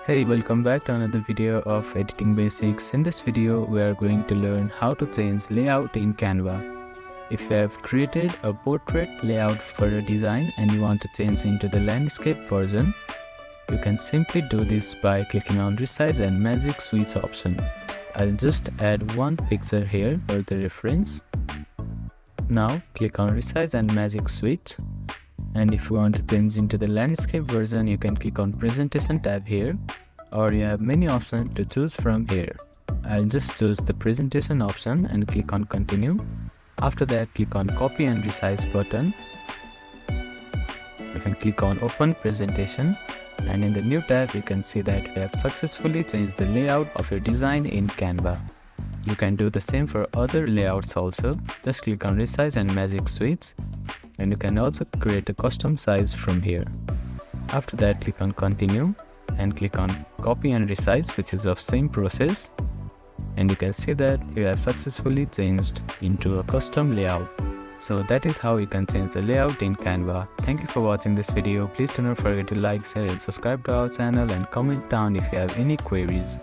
Hey, welcome back to another video of editing basics. In this video, we are going to learn how to change layout in Canva. If you have created a portrait layout for a design and you want to change into the landscape version, you can simply do this by clicking on Resize and Magic Switch option. I'll just add one picture here for the reference. Now click on Resize and Magic Switch. And if you want to change into the landscape version, you can click on Presentation tab here, or you have many options to choose from here. I'll just choose the Presentation option and click on Continue. After that, click on Copy and Resize button. You can click on Open Presentation, and in the new tab you can see that we have successfully changed the layout of your design in Canva. You can do the same for other layouts also. Just click on Resize and Magic Switch, and you can also create a custom size from here. After that, click on Continue and click on Copy and Resize, which is of same process, and you can see that you have successfully changed into a custom layout. So that is how you can change the layout in Canva. Thank you for watching this video. Please do not forget to like, share and subscribe to our channel, and comment down if you have any queries.